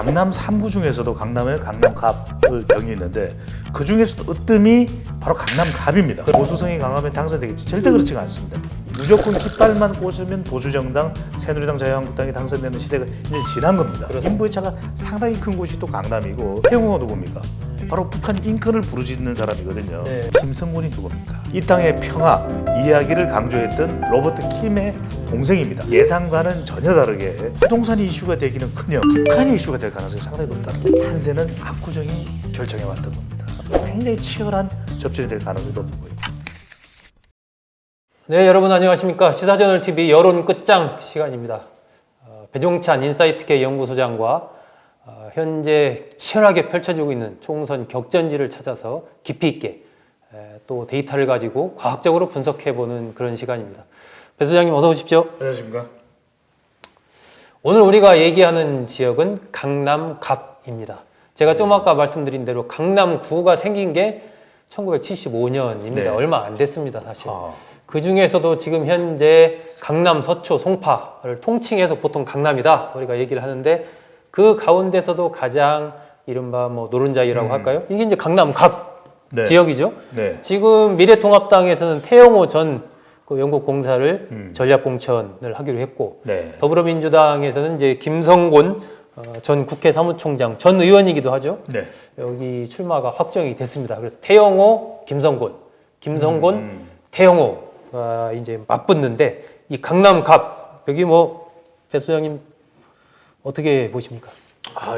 강남 3구 중에서도 강남에 강남갑을 병이 있는데 그 중에서도 으뜸이 바로 강남갑입니다. 보수성이 강하면 당선되겠지. 절대 그렇지가 않습니다. 무조건 깃발만 꽂으면 보수정당, 새누리당, 자유한국당이 당선되는 시대가 이제 지난 겁니다. 인구의 차가 상당히 큰 곳이 또 강남이고 태용호가 누굽니까? 바로 북한 인권을 부르짖는 사람이거든요. 네. 김성곤이 누굽니까? 이 땅의 평화, 이야기를 강조했던 로버트 킴의 동생입니다. 예상과는 전혀 다르게 부동산이 이슈가 되기는커녕 북한이 이슈가 될 가능성이 상당히 높다. 한세는 압구정이 결정해 왔던 겁니다. 굉장히 치열한 접전이 될 가능성이 높은 거예요. 네, 여러분 안녕하십니까? 시사저널TV 여론 끝장 시간입니다. 배종찬 인사이트K 연구소장과 현재 치열하게 펼쳐지고 있는 총선 격전지를 찾아서 깊이 있게 또 데이터를 가지고 과학적으로 분석해보는 그런 시간입니다. 배 소장님 어서 오십시오. 안녕하십니까? 오늘 우리가 얘기하는 지역은 강남갑입니다. 제가 좀 아까 말씀드린 대로 강남구가 생긴 게 1975년입니다. 네. 얼마 안 됐습니다, 사실. 그 중에서도 지금 현재 강남, 서초, 송파를 통칭해서 보통 강남이다 우리가 얘기를 하는데 그 가운데서도 가장 이른바 뭐 노른자이라고 할까요? 이게 이제 강남갑 네. 지역이죠. 네. 지금 미래통합당에서는 태영호 전 그 영국 공사를 전략공천을 하기로 했고 네. 더불어민주당에서는 이제 김성곤 전 국회 사무총장 전 의원이기도 하죠. 네. 여기 출마가 확정이 됐습니다. 그래서 태영호, 김성곤, 태영호가 이제 맞붙는데 이 강남갑 여기 뭐 배 소장님 어떻게 보십니까?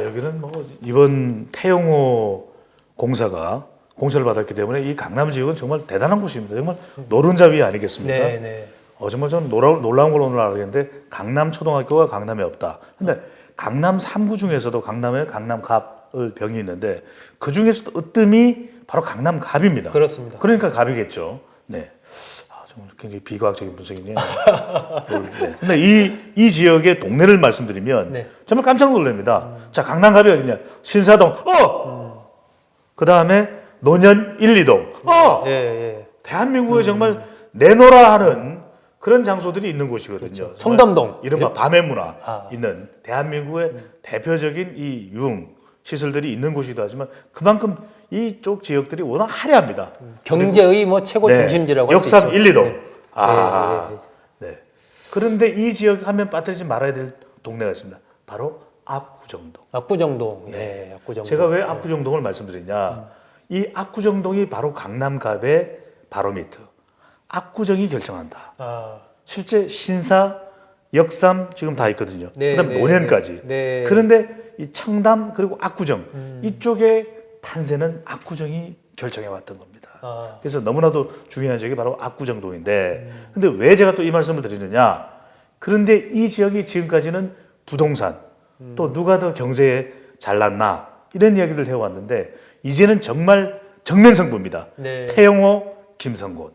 여기는 뭐 이번 태용호 공사가 공천을 받았기 때문에 이 강남 지역은 정말 대단한 곳입니다. 정말 노른자 위 아니겠습니까? 네, 네. 정말 저는 놀라운 걸 오늘 알았는데 강남 초등학교가 강남에 없다. 근데 강남 3구 중에서도 강남에 강남갑을 병이 있는데 그 중에서도 으뜸이 바로 강남갑입니다. 그렇습니다. 그러니까 갑이겠죠. 네. 정말 굉장히 비과학적인 분석이네요. 네. 근데 이 지역의 동네를 말씀드리면 네. 정말 깜짝 놀랍니다. 자, 강남갑이 어디냐? 신사동. 그 다음에 노년 1, 2동. 예, 예. 대한민국에 정말 내놓으라 하는 그런 장소들이 있는 곳이거든요. 그렇죠. 청담동. 이른바 밤의 문화 아. 있는 대한민국의 대표적인 이 유흥 시설들이 있는 곳이기도 하지만 그만큼 이쪽 지역들이 워낙 화려합니다. 경제의 뭐 최고 중심지라고 할 수 있죠. 역삼 1, 2동. 네. 네. 그런데 이 지역 하면 빠뜨리지 말아야 될 동네가 있습니다. 바로 압구정동. 압구정동. 네. 압구정동. 제가 왜 압구정동을 말씀드리냐? 이 압구정동이 바로 강남갑의 바로미터. 압구정이 결정한다. 실제 신사, 역삼 지금 다 있거든요. 네, 그다음 네, 노년까지. 네. 그런데 이 청담 그리고 압구정 이쪽의 판세는 압구정이 결정해 왔던 겁니다. 그래서 너무나도 중요한 지역이 바로 압구정동인데 근데 왜 제가 또 이 말씀을 드리느냐? 그런데 이 지역이 지금까지는 부동산 또 누가 더 경제에 잘났나 이런 이야기를 해왔는데 이제는 정말 정면 승부입니다. 네. 태영호, 김성곤.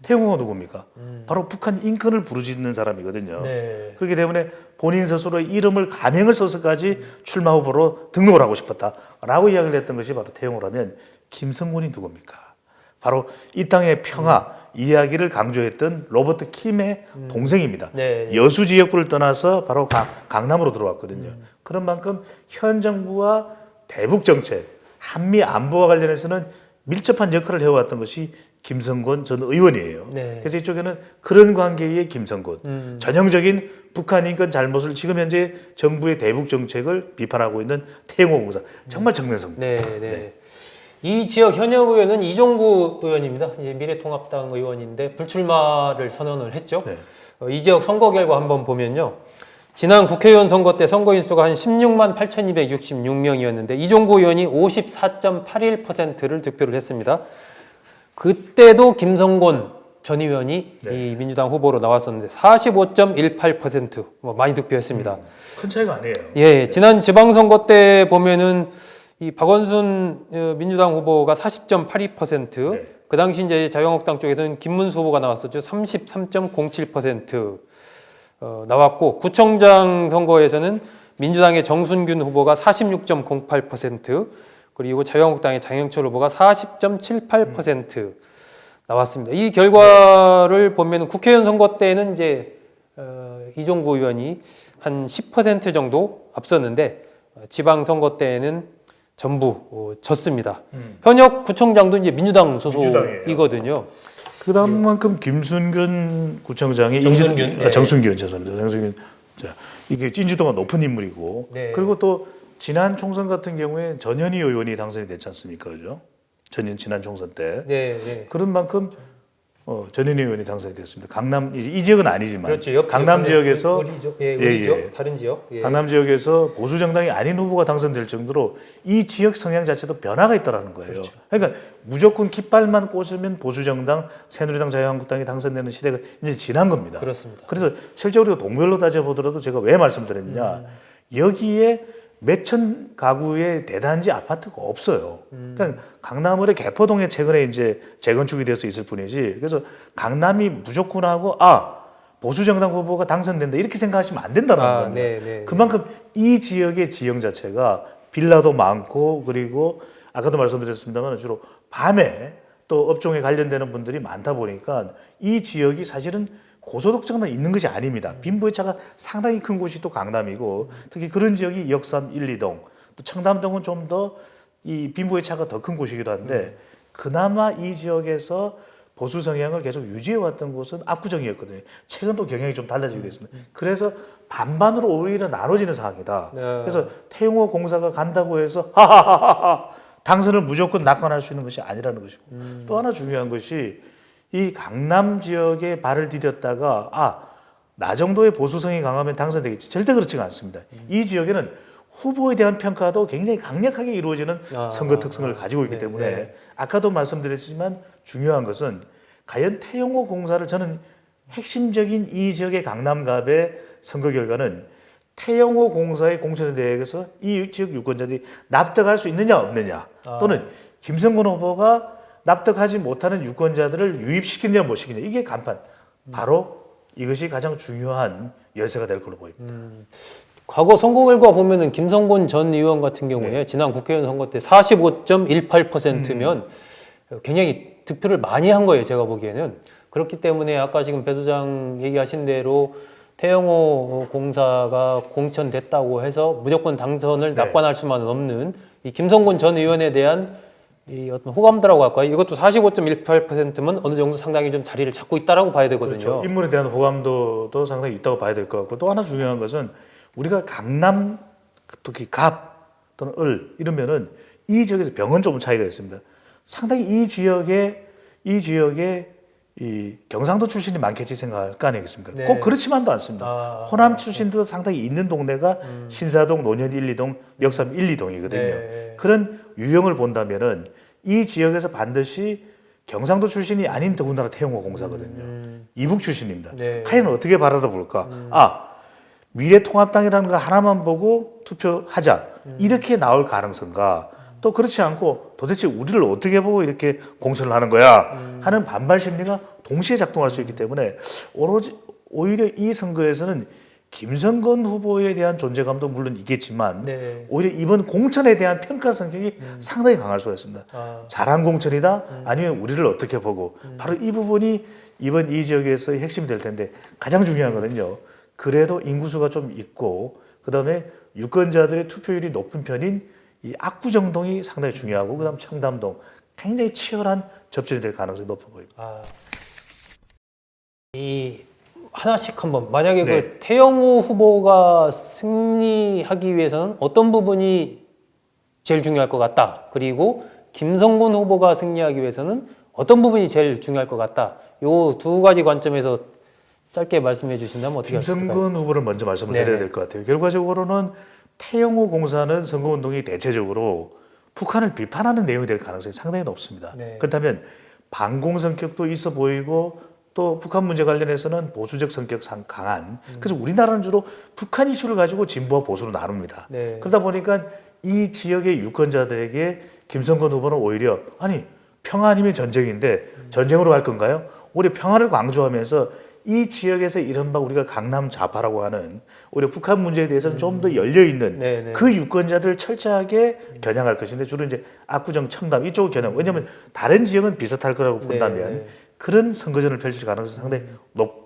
태영호가 누굽니까? 바로 북한 인권을 부르짖는 사람이거든요. 네. 그렇기 때문에 본인 스스로의 이름을 가명을 써서까지 출마 후보로 등록을 하고 싶었다라고 이야기를 했던 것이 바로 태영호라면 김성곤이 누굽니까? 바로 이 땅의 평화 이야기를 강조했던 로버트 킴의 동생입니다. 네. 여수 지역구를 떠나서 바로 강남으로 들어왔거든요. 그런 만큼 현 정부와 대북 정책, 한미 안보와 관련해서는 밀접한 역할을 해왔던 것이 김성곤 전 의원이에요. 네. 그래서 이쪽에는 그런 관계의 김성곤, 전형적인 북한 인권 잘못을 지금 현재 정부의 대북 정책을 비판하고 있는 태영호 공사, 정말 정면성. 네, 네. 이 지역 현역 의원은 이종구 의원입니다. 미래통합당 의원인데 불출마를 선언을 했죠. 네. 이 지역 선거 결과 한번 보면요. 지난 국회의원 선거 때 선거인 수가 한 16만 8,266명이었는데 이종구 의원이 54.81%를 득표를 했습니다. 그때도 김성곤 전 의원이 이 민주당 후보로 나왔었는데 45.18% 많이 득표했습니다. 큰 차이가 아니에요. 예, 지난 지방선거 때 보면은 이 박원순 민주당 후보가 40.82%, 네. 그 당시 이제 자유한국당 쪽에서는 김문수 후보가 나왔었죠. 33.07% 나왔고 구청장 선거에서는 민주당의 정순균 후보가 46.08%, 그리고 자유한국당의 장영철 후보가 40.78% 나왔습니다. 이 결과를 보면 국회의원 선거 때는 이제 이종구 의원이 한 10% 정도 앞섰는데 지방선거 때에는 전부 졌습니다. 현역 구청장도 이제 민주당 소속이거든요. 그만큼 김순균 구청장이 정순균 죄송합니다. 정순균 자, 이게 인지도가 높은 인물이고 네. 그리고 또 지난 총선 같은 경우에 전현희 의원이 당선이 됐지 않습니까, 그죠? 지난 총선 때 그런 만큼 전현희 의원이 당선이 됐습니다. 강남 이 지역은 아니지만 그렇죠. 강남 지역에서 우리죠. 다른 지역. 강남 지역에서 보수 정당이 아닌 후보가 당선될 정도로 이 지역 성향 자체도 변화가 있다라는 거예요. 그렇죠. 그러니까 무조건 깃발만 꽂으면 보수 정당, 새누리당, 자유한국당이 당선되는 시대가 이제 지난 겁니다. 그렇습니다. 그래서 실제로 동별로 따져보더라도 제가 왜 말씀드렸느냐, 여기에 몇천 가구의 대단지 아파트가 없어요. 그러니까 강남을의 개포동에 최근에 이제 재건축이 돼서 있을 뿐이지. 그래서 강남이 무조건 하고 보수 정당 후보가 당선된다 이렇게 생각하시면 안 된다는 겁니다. 그만큼 이 지역의 지형 자체가 빌라도 많고 그리고 아까도 말씀드렸습니다만 주로 밤에 또 업종에 관련되는 분들이 많다 보니까 이 지역이 사실은 고소득층만 있는 것이 아닙니다. 빈부의 차가 상당히 큰 곳이 또 강남이고 특히 그런 지역이 역삼 1, 2동 또 청담동은 좀 더 이 빈부의 차가 더 큰 곳이기도 한데 그나마 이 지역에서 보수 성향을 계속 유지해왔던 곳은 압구정이었거든요. 최근 또 경향이 좀 달라지게 됐습니다. 그래서 반반으로 오히려 나눠지는 상황이다. 그래서 태용호 공사가 간다고 해서 하하하하 당선을 무조건 낙관할 수 있는 것이 아니라는 것이고 또 하나 중요한 것이 이 강남 지역에 발을 디뎠다가 나 정도의 보수성이 강하면 당선되겠지. 절대 그렇지가 않습니다. 이 지역에는 후보에 대한 평가도 굉장히 강력하게 이루어지는 선거 특성을 가지고 있기 때문에 아까도 말씀드렸지만 중요한 것은 과연 태용호 공사를 저는 핵심적인 이 지역의 강남갑의 선거 결과는 태용호 공사의 공천에 대해서 이 지역 유권자들이 납득할 수 있느냐 없느냐 또는 김성근 후보가 납득하지 못하는 유권자들을 유입시키느냐 못 시키느냐 이게 간판 바로 이것이 가장 중요한 열쇠가 될 걸로 보입니다. 과거 선거 결과 보면은 김성곤 전 의원 같은 경우에 지난 국회의원 선거 때 45.18%면 굉장히 득표를 많이 한 거예요. 제가 보기에는. 그렇기 때문에 아까 지금 배 소장 얘기하신 대로 태영호 공사가 공천됐다고 해서 무조건 당선을 낙관할 수만은 없는 이 김성곤 전 의원에 대한 이 어떤 호감도라고 할까요? 이것도 45.18%면 어느 정도 상당히 좀 자리를 잡고 있다라고 봐야 되거든요. 그렇죠. 인물에 대한 호감도도 상당히 있다고 봐야 될 것 같고 또 하나 중요한 것은 우리가 강남 특히 갑 또는 을 이러면은 이 지역에서 병은 좀 차이가 있습니다. 상당히 이 지역에 이 경상도 출신이 많겠지 생각할 거 아니겠습니까? 꼭 그렇지만도 않습니다. 호남 출신도 상당히 있는 동네가 신사동, 논현 1, 2동, 역삼 1, 2동이거든요. 그런 유형을 본다면은 이 지역에서 반드시 경상도 출신이 아닌 더군다나 태용호 공사거든요. 이북 출신입니다. 과연 어떻게 바라다 볼까? 미래통합당이라는 거 하나만 보고 투표하자 이렇게 나올 가능성과 또 그렇지 않고 도대체 우리를 어떻게 보고 이렇게 공천을 하는 거야 하는 반발 심리가 동시에 작동할 수 있기 때문에 오히려 이 선거에서는 김성건 후보에 대한 존재감도 물론 있겠지만 오히려 이번 공천에 대한 평가 성격이 상당히 강할 수가 있습니다. 잘한 공천이다 아니면 우리를 어떻게 보고 바로 이 부분이 이번 이 지역에서의 핵심이 될 텐데 가장 중요한 거는요. 그래도 인구수가 좀 있고 그다음에 유권자들의 투표율이 높은 편인 이 압구정동이 상당히 중요하고 그다음 청담동 굉장히 치열한 접전이 될 가능성이 높아 보입니다. 이 하나씩 한번 만약에 그 태영호 후보가 승리하기 위해서는 어떤 부분이 제일 중요할 것 같다. 그리고 김성곤 후보가 승리하기 위해서는 어떤 부분이 제일 중요할 것 같다. 요 두 가지 관점에서 짧게 말씀해 주신다면 어떻게 하실까요? 김성근 후보를 먼저 말씀을 드려야 될 것 같아요. 결과적으로는 태영호 공사는 선거운동이 대체적으로 북한을 비판하는 내용이 될 가능성이 상당히 높습니다. 그렇다면 반공 성격도 있어 보이고 또 북한 문제 관련해서는 보수적 성격 강한 그래서 우리나라는 주로 북한 이슈를 가지고 진보와 보수로 나눕니다. 그러다 보니까 이 지역의 유권자들에게 김성근 후보는 오히려 아니 평화 아니면 전쟁인데 전쟁으로 갈 건가요? 오히려 평화를 강조하면서 이 지역에서 이른바 우리가 강남 좌파라고 하는 오히려 북한 문제에 대해서는 좀 더 열려 있는 그 유권자들을 철저하게 겨냥할 것인데 주로 이제 압구정, 청담 이쪽을 겨냥. 왜냐하면 다른 지역은 비슷할 거라고 본다면 그런 선거전을 펼칠 가능성이 상당히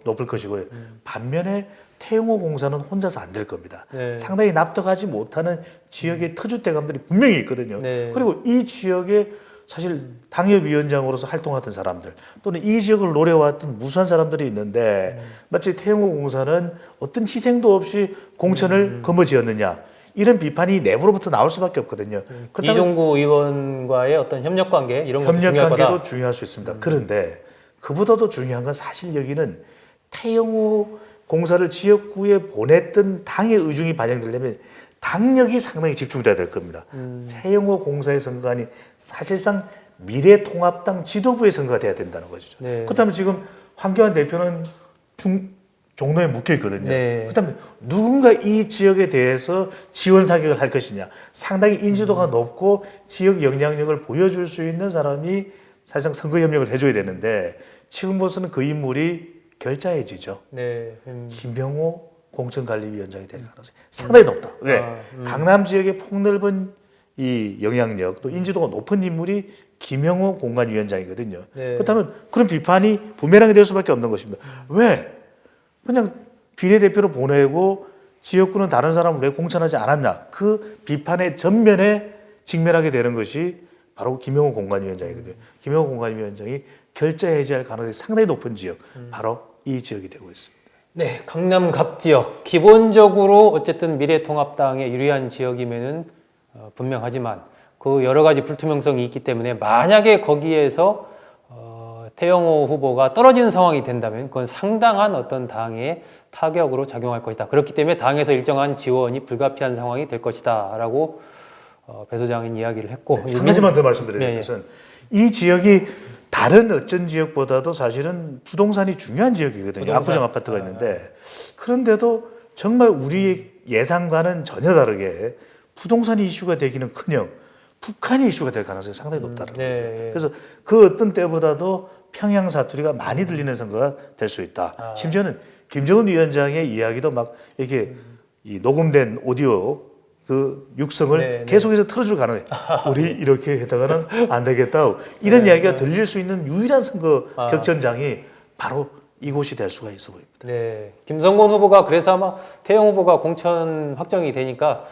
높을 것이고요. 반면에 태영호 공사는 혼자서 안 될 겁니다. 네. 상당히 납득하지 못하는 지역의 터줏대감들이 분명히 있거든요. 네. 그리고 이 지역에 사실 당협위원장으로서 활동하던 사람들 또는 이 지역을 노려왔던 무수한 사람들이 있는데 마치 태영호 공사는 어떤 희생도 없이 공천을 거머쥐었느냐 이런 비판이 내부로부터 나올 수밖에 없거든요. 그렇다면 이종구 의원과의 어떤 협력 관계 이런 것도 협력 중요할 관계도 거다. 중요할 수 있습니다. 그런데 그보다도 중요한 건 사실 여기는 태영호 공사를 지역구에 보냈던 당의 의중이 반영되려면 당력이 상당히 집중돼야 될 겁니다. 태영호 공사의 선거가 아닌 사실상 미래통합당 지도부의 선거가 돼야 된다는 거죠. 네. 그렇다면 지금 황교안 대표는 종로에 묶여 있거든요. 네. 그렇다면 누군가 이 지역에 대해서 지원 사격을 할 것이냐. 상당히 인지도가 높고 지역 영향력을 보여줄 수 있는 사람이 사실상 선거 협력을 해줘야 되는데 지금으로서는 그 인물이 결자해지죠. 네. 김병호 공천관리위원장이 될 가능성이 상당히 높다. 왜? 강남 지역의 폭넓은 이 영향력 또 인지도가 높은 인물이 김영호 공관위원장이거든요. 네. 그렇다면 그런 비판이 부메랑이 될 수밖에 없는 것입니다. 왜? 그냥 비례대표로 보내고 지역구는 다른 사람을 왜 공천하지 않았나? 그 비판의 전면에 직면하게 되는 것이 바로 김영호 공관위원장이거든요. 김영호 공관위원장이 결자 해지할 가능성이 상당히 높은 지역, 바로 이 지역이 되고 있습니다. 네, 강남 갑 지역 기본적으로 어쨌든 미래통합당에 유리한 지역임에는 분명하지만 그 여러 가지 불투명성이 있기 때문에 만약에 거기에서 태영호 후보가 떨어지는 상황이 된다면 그건 상당한 어떤 당의 타격으로 작용할 것이다. 그렇기 때문에 당에서 일정한 지원이 불가피한 상황이 될 것이다라고 배 소장은 이야기를 했고 한 가지만 더 말씀드리는 네, 것은 이 지역이 다른 어떤 지역보다도 사실은 부동산이 중요한 지역이거든요. 압구정 아파트가 있는데 그런데도 정말 우리의 예상과는 전혀 다르게 부동산 이슈가 되기는커녕 북한이 이슈가 될 가능성이 상당히 높다는 거죠. 네. 그래서 그 어떤 때보다도 평양 사투리가 많이 들리는 선거가 될 수 있다. 심지어는 김정은 위원장의 이야기도 막 이렇게 이 녹음된 오디오 그 육성을 네, 계속해서 틀어줄 가능해. 우리 이렇게 했다가는 안 되겠다. 이런 이야기가 들릴 수 있는 유일한 선거 격전장이 바로 이곳이 될 수가 있어 보입니다. 네, 김성곤 후보가 그래서 아마 태영 후보가 공천 확정이 되니까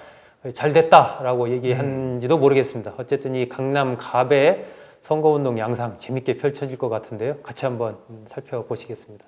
잘 됐다라고 얘기한지도 모르겠습니다. 어쨌든 이 강남 갑의 선거운동 양상 재밌게 펼쳐질 것 같은데요. 같이 한번 살펴보시겠습니다.